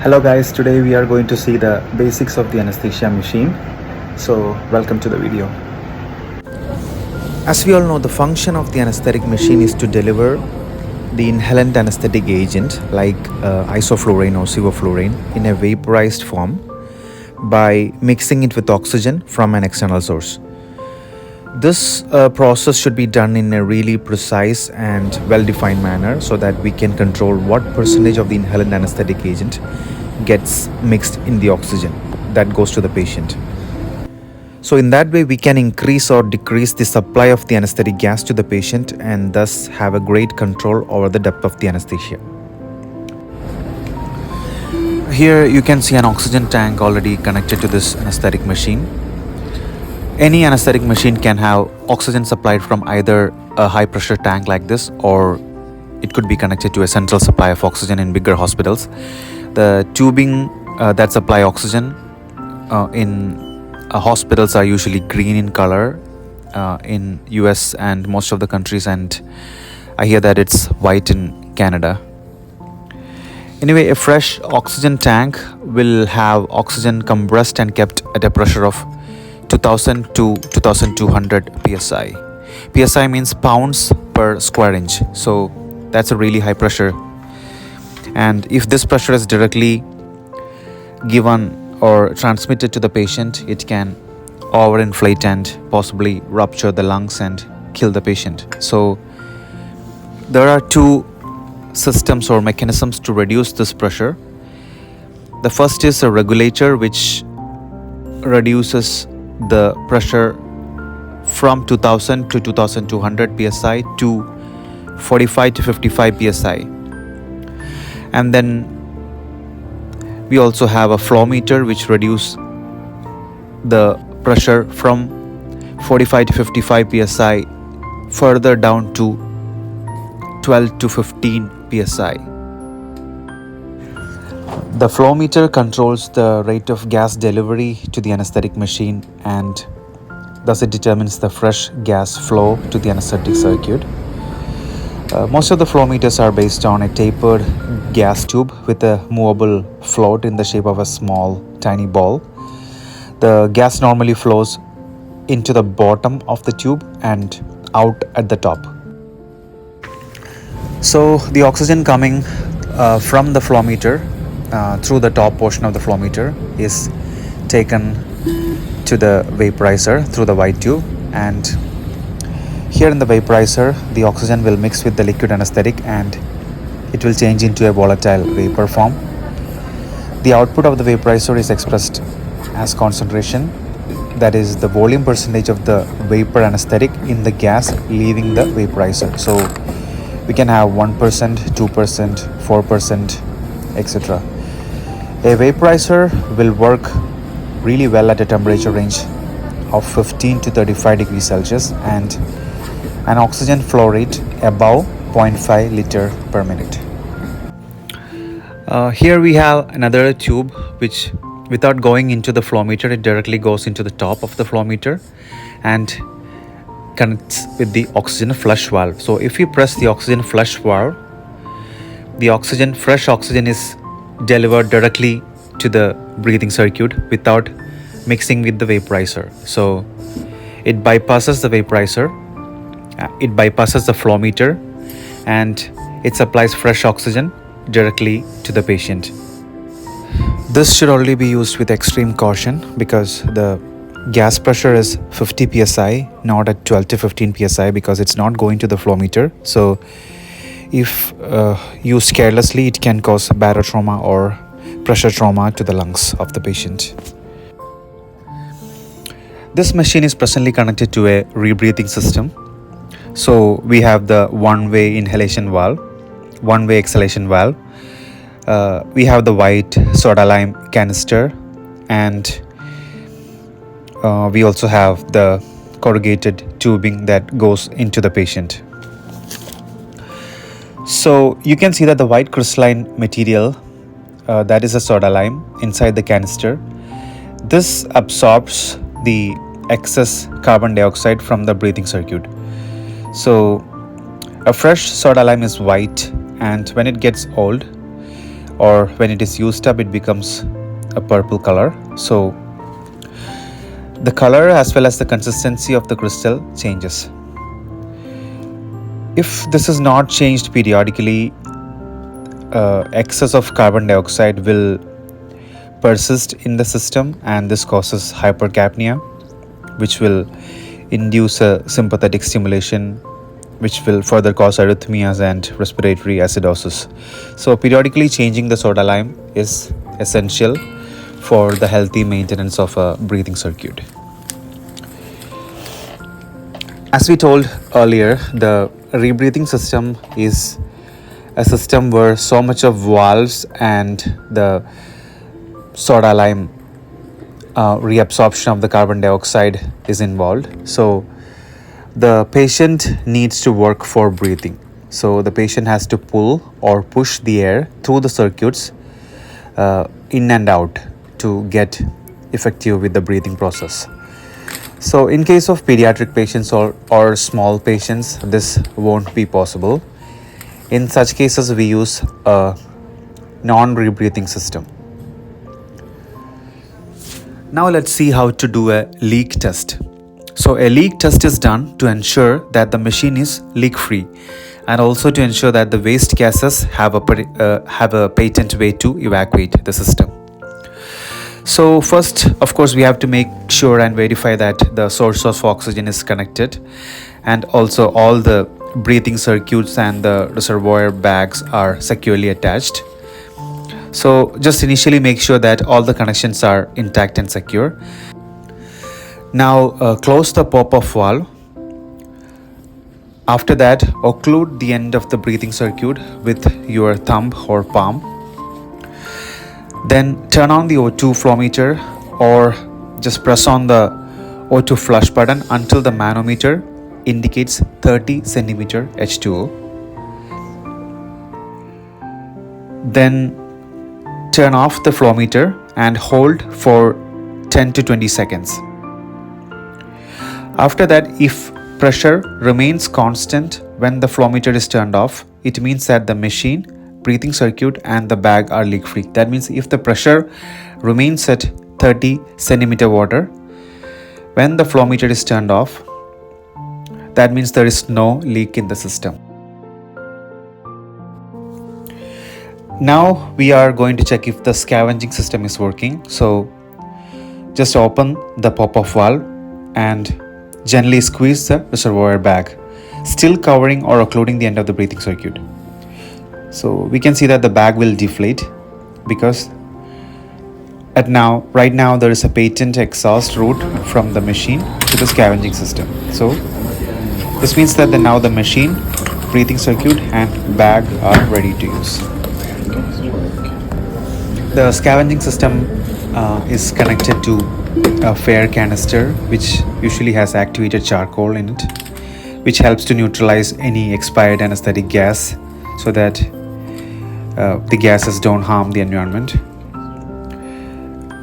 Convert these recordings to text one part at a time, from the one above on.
Hello guys, today we are going to see the basics of the anesthesia machine. So welcome to the video. As we all know, the function of the anesthetic machine is to deliver the inhalant anesthetic agent like isoflurane or sevoflurane in a vaporized form by mixing it with oxygen from an external source. This process should be done in a really precise and well-defined manner so that we can control what percentage of the inhalant anesthetic agent gets mixed in the oxygen that goes to the patient. So in that way, we can increase or decrease the supply of the anesthetic gas to the patient and thus have a great control over the depth of the anesthesia. Here you can see an oxygen tank already connected to this anesthetic machine. Any anesthetic machine can have oxygen supplied from either a high pressure tank like this, or it could be connected to a central supply of oxygen in bigger hospitals. The tubing that supply oxygen in hospitals are usually green in color in US and most of the countries, and I hear that it's white in Canada. Anyway, a fresh oxygen tank will have oxygen compressed and kept at a pressure of 2000 to 2200 psi. Psi means pounds per square inch, so that's a really high pressure. And if this pressure is directly given or transmitted to the patient, it can overinflate and possibly rupture the lungs and kill the patient. So there are two systems or mechanisms to reduce this pressure. The first is a regulator which reduces the pressure from 2000 to 2200 psi to 45 to 55 psi. And then we also have a flow meter which reduces the pressure from 45 to 55 psi further down to 12 to 15 psi. The flow meter controls the rate of gas delivery to the anesthetic machine, and thus it determines the fresh gas flow to the anesthetic circuit. Most of the flow meters are based on a tapered gas tube with a movable float in the shape of a small tiny ball. The gas normally flows into the bottom of the tube and out at the top. So the oxygen coming from the flow meter through the top portion of the flow meter is taken to the vaporizer through the white tube, and here in the vaporizer the oxygen will mix with the liquid anesthetic and it will change into a volatile vapor form. The output of the vaporizer is expressed as concentration, that is the volume percentage of the vapor anesthetic in the gas leaving the vaporizer. So we can have 1%, 2%, 4%, etc. A vaporizer will work really well at a temperature range of 15 to 35 degrees Celsius and an oxygen flow rate above 0.5 liter per minute. Here we have another tube which, without going into the flow meter, it directly goes into the top of the flow meter and connects with the oxygen flush valve. So if you press the oxygen flush valve, the fresh oxygen is delivered directly to the breathing circuit without mixing with the vaporizer. So it bypasses the vaporizer, it bypasses the flow meter, and it supplies fresh oxygen directly to the patient. This should only be used with extreme caution because the gas pressure is 50 psi, not at 12 to 15 psi, because it's not going to the flow meter. So if used carelessly, it can cause barotrauma or pressure trauma to the lungs of the patient. This machine is presently connected to a rebreathing system. So we have the one-way inhalation valve, one-way exhalation valve. We have the white soda lime canister, and we also have the corrugated tubing that goes into the patient. So you can see that the white crystalline material, that is a soda lime inside the canister. This absorbs the excess carbon dioxide from the breathing circuit. So a fresh soda lime is white, and when it gets old, or when it is used up, it becomes a purple color. So the color as well as the consistency of the crystal changes. If this is not changed periodically, excess of carbon dioxide will persist in the system, and this causes hypercapnia, which will induce a sympathetic stimulation, which will further cause arrhythmias and respiratory acidosis. So periodically changing the soda lime is essential for the healthy maintenance of a breathing circuit. As we told earlier, the rebreathing system is a system where so much of valves and the soda lime reabsorption of the carbon dioxide is involved. So the patient needs to work for breathing. So the patient has to pull or push the air through the circuits in and out to get effective with the breathing process. So in case of pediatric patients or small patients, this won't be possible. In such cases, we use a non-rebreathing system. Now let's see how to do a leak test. So a leak test is done to ensure that the machine is leak-free, and also to ensure that the waste gases have a patent way to evacuate the system. So first, of course, we have to make sure and verify that the source of oxygen is connected, and also all the breathing circuits and the reservoir bags are securely attached. So just initially make sure that all the connections are intact and secure. Now close the pop-off valve. After that, occlude the end of the breathing circuit with your thumb or palm. Then turn on the O2 flow meter, or just press on the O2 flush button until the manometer indicates 30 centimeter H2O. Then turn off the flow meter and hold for 10 to 20 seconds. After that, if pressure remains constant when the flow meter is turned off, it means that the machine, breathing circuit and the bag are leak free. That means if the pressure remains at 30 centimeter water when the flow meter is turned off, that means there is no leak in the system. Now we are going to check if the scavenging system is working. So just open the pop-off valve and gently squeeze the reservoir bag, still covering or occluding the end of the breathing circuit. So we can see that the bag will deflate because right now there is a patent exhaust route from the machine to the scavenging system. So this means that now the machine, breathing circuit and bag are ready to use. The scavenging system is connected to a fair canister which usually has activated charcoal in it, which helps to neutralize any expired anesthetic gas so that the gases don't harm the environment.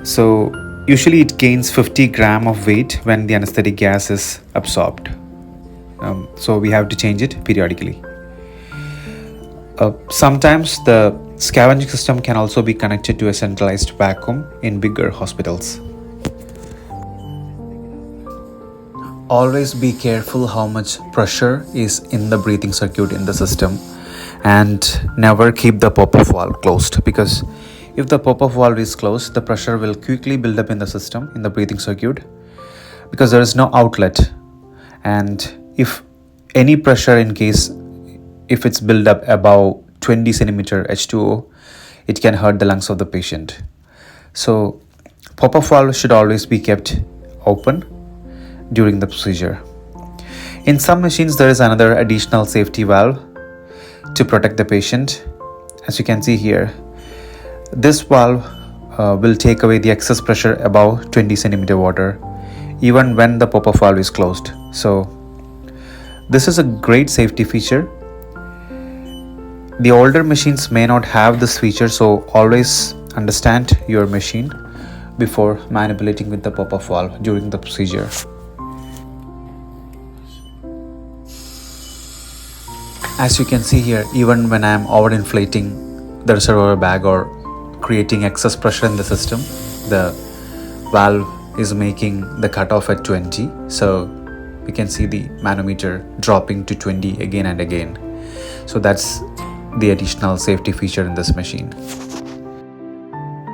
So usually it gains 50 gram of weight when the anesthetic gas is absorbed. So we have to change it periodically. Sometimes the scavenging system can also be connected to a centralized vacuum in bigger hospitals. Always be careful how much pressure is in the breathing circuit in the system, and never keep the pop-off valve closed, because if the pop-off valve is closed, the pressure will quickly build up in the system, in the breathing circuit, because there is no outlet. And if any pressure, in case if it's built up above 20 centimeter H2O, it can hurt the lungs of the patient. So pop-off valve should always be kept open during the procedure. In some machines, there is another additional safety valve to protect the patient. As you can see here, this valve will take away the excess pressure above 20 centimeter water even when the pop-off valve is closed. So this is a great safety feature. The older machines may not have this feature, so always understand your machine before manipulating with the pop-off valve during the procedure. As you can see here, even when I am overinflating the reservoir bag or creating excess pressure in the system, the valve is making the cutoff at 20. So we can see the manometer dropping to 20 again and again. So that's the additional safety feature in this machine.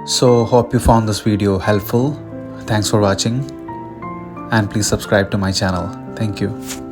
So hope you found this video helpful. Thanks for watching, and please subscribe to my channel. Thank you.